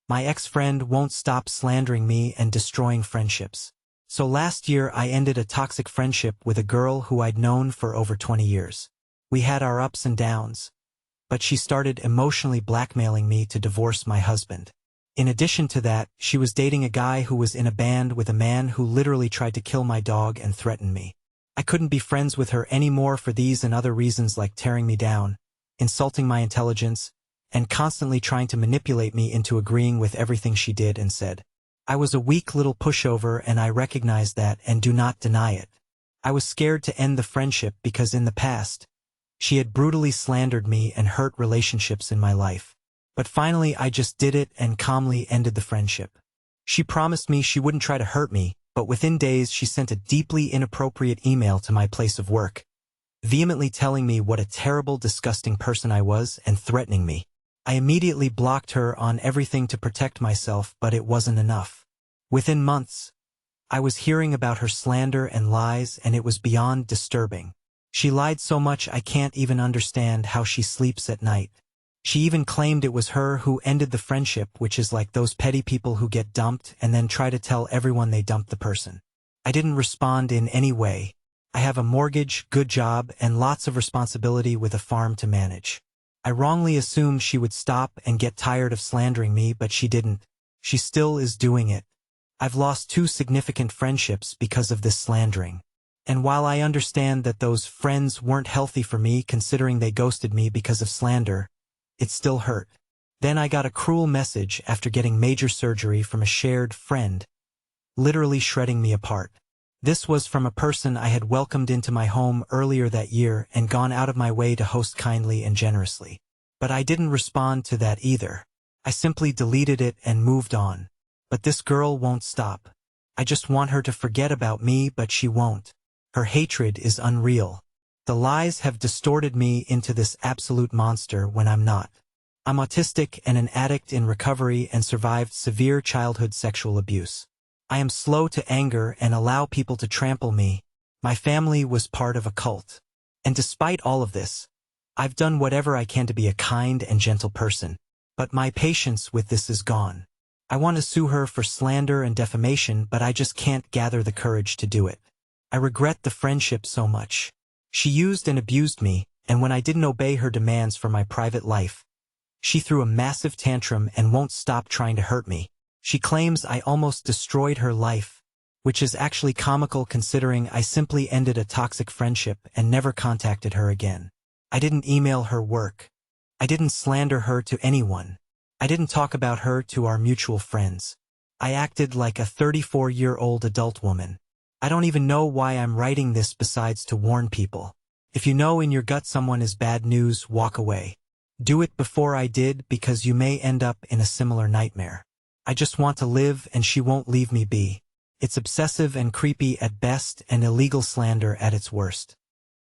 My ex-friend won't stop slandering me and destroying friendships. So last year I ended a toxic friendship with a girl who I'd known for over 20 years. We had our ups and downs, but she started emotionally blackmailing me to divorce my husband. In addition to that, she was dating a guy who was in a band with a man who literally tried to kill my dog and threaten me. I couldn't be friends with her anymore for these and other reasons, like tearing me down, insulting my intelligence, and constantly trying to manipulate me into agreeing with everything she did and said. I was a weak little pushover, and I recognize that and do not deny it. I was scared to end the friendship because in the past, she had brutally slandered me and hurt relationships in my life. But finally I just did it and calmly ended the friendship. She promised me she wouldn't try to hurt me, but within days she sent a deeply inappropriate email to my place of work, vehemently telling me what a terrible, disgusting person I was and threatening me. I immediately blocked her on everything to protect myself, but it wasn't enough. Within months, I was hearing about her slander and lies, and it was beyond disturbing. She lied so much I can't even understand how she sleeps at night. She even claimed it was her who ended the friendship, which is like those petty people who get dumped and then try to tell everyone they dumped the person. I didn't respond in any way. I have a mortgage, good job, and lots of responsibility with a farm to manage. I wrongly assumed she would stop and get tired of slandering me, but she didn't. She still is doing it. I've lost 2 significant friendships because of this slandering. And while I understand that those friends weren't healthy for me considering they ghosted me because of slander, it still hurt. Then I got a cruel message after getting major surgery from a shared friend, literally shredding me apart. This was from a person I had welcomed into my home earlier that year and gone out of my way to host kindly and generously. But I didn't respond to that either. I simply deleted it and moved on. But this girl won't stop. I just want her to forget about me, but she won't. Her hatred is unreal. The lies have distorted me into this absolute monster when I'm not. I'm autistic and an addict in recovery and survived severe childhood sexual abuse. I am slow to anger and allow people to trample me. My family was part of a cult. And despite all of this, I've done whatever I can to be a kind and gentle person. But my patience with this is gone. I want to sue her for slander and defamation, but I just can't gather the courage to do it. I regret the friendship so much. She used and abused me, and when I didn't obey her demands for my private life, she threw a massive tantrum and won't stop trying to hurt me. She claims I almost destroyed her life, which is actually comical considering I simply ended a toxic friendship and never contacted her again. I didn't email her work. I didn't slander her to anyone. I didn't talk about her to our mutual friends. I acted like a 34-year-old adult woman. I don't even know why I'm writing this besides to warn people. If you know in your gut someone is bad news, walk away. Do it before I did, because you may end up in a similar nightmare. I just want to live and she won't leave me be. It's obsessive and creepy at best and illegal slander at its worst.